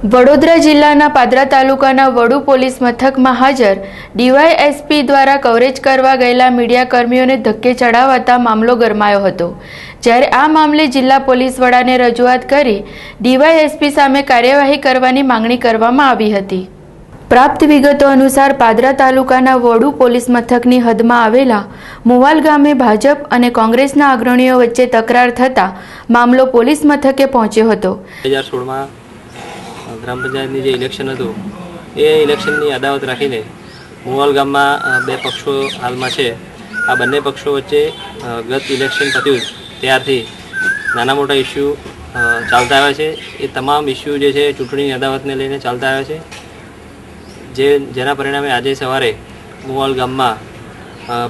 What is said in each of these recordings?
વડોદરા જિલ્લાના પાદરા તાલુકાના વડુ પોલીસ મથકમાં હાજર ડીવાયએસપી દ્વારા કવરેજ કરવા ગયેલા મીડિયાકર્મીઓને ધક્કે ચડાવતા મામલો ગરમાયો હતો। જ્યારે આ મામલે જિલ્લા પોલીસ વડાને રજૂઆત કરી ડીવાયએસપી સામે કાર્યવાહી કરવાની માંગણી કરવામાં આવી હતી। પ્રાપ્ત વિગતો અનુસાર પાદરા તાલુકાના વડુ પોલીસ મથકની હદમાં આવેલા મુવાલ ગામે ભાજપ અને કોંગ્રેસના અગ્રણીઓ વચ્ચે તકરાર થતા મામલો પોલીસ મથકે પહોંચ્યો હતો। 2016 ग्राम पंचायत जे इलेक्शन हतुं ए इलेक्शननी अदावत राखीने मुवाल गाममां बे पक्षों हालमां छे। आ बंने पक्षों वच्चे गत इलेक्शन पत्युं त्यारथी नाना मोटा इश्यू चालता आव्या छे। ए तमाम इश्यू जे छे चूंटणीनी अदावतने लईने चालता आव्या छे। जेना परिणामे आज सवारे मुवाल गाममां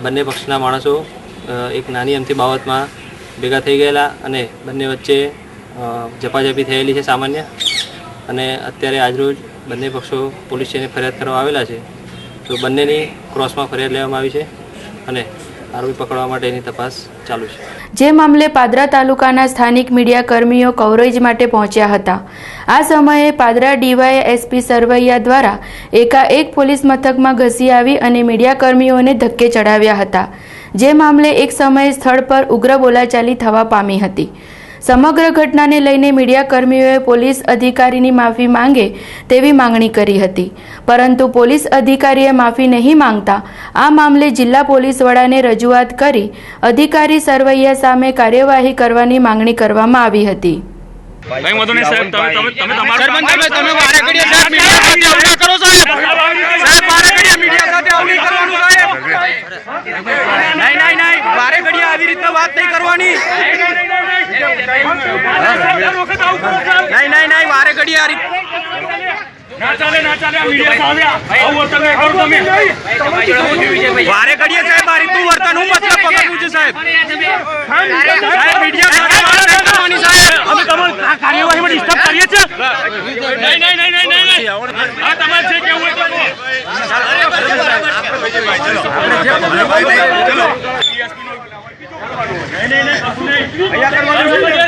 बंने पक्षना माणसो एक नानी अमथी बाबतमां भेगा थई गयेला अने बंने वच्चे झपाझपी थयेली छे सामान्य। અને અત્યારે આજરોજ બંને પક્ષો પોલીસ સ્ટેશને ફરિયાદ કરવા આવેલા છે, તો બંનેની ક્રોસમાં ફરિયાદ લેવામાં આવી છે અને આરોપી પકડવા માટેની તપાસ ચાલુ છે। જે મામલે પાદરા તાલુકાના સ્થાનિક મીડિયાકર્મીઓ કવરેજ માટે પહોંચ્યા હતા। આ સમયે પાદરા ડીવાયએસપી સરવૈયા દ્વારા એકાએક પોલીસ મથકમાં ઘસી આવી અને મીડિયાકર્મીઓને ધક્કે ચડાવ્યા હતા। જે મામલે એક સમયે સ્થળ પર ઉગ્ર બોલાચાલી થવા પામી હતી। સમગ્ર ઘટનાને લઈને મીડિયાકર્મીઓએ પોલીસ અધિકારીની માફી માંગે તેવી માંગણી કરી હતી, પરંતુ પોલીસ અધિકારીએ માફી નહીં માંગતા આ મામલે જિલ્લા પોલીસ વડાને રજૂઆત કરી અધિકારી સરવૈયા સામે કાર્યવાહી કરવાની માંગણી કરવામાં આવી હતી। नहीं वारे घड़ी आ रही ना चले मीडिया साव्या आओ તમે કરો તમે વારે ઘડીએ સાહેબ આ રીતનું વર્તન હું મતલબ પકડવું છે સાહેબ મીડિયા કરવાની સાહેબ અમે તમારી કાર્યવાહીમાં ડિસ્ટર્બ કરીએ છે નહીં આ તમારે છે કેવું હોય તો ચલો નહીં અહીંયા કરવાનું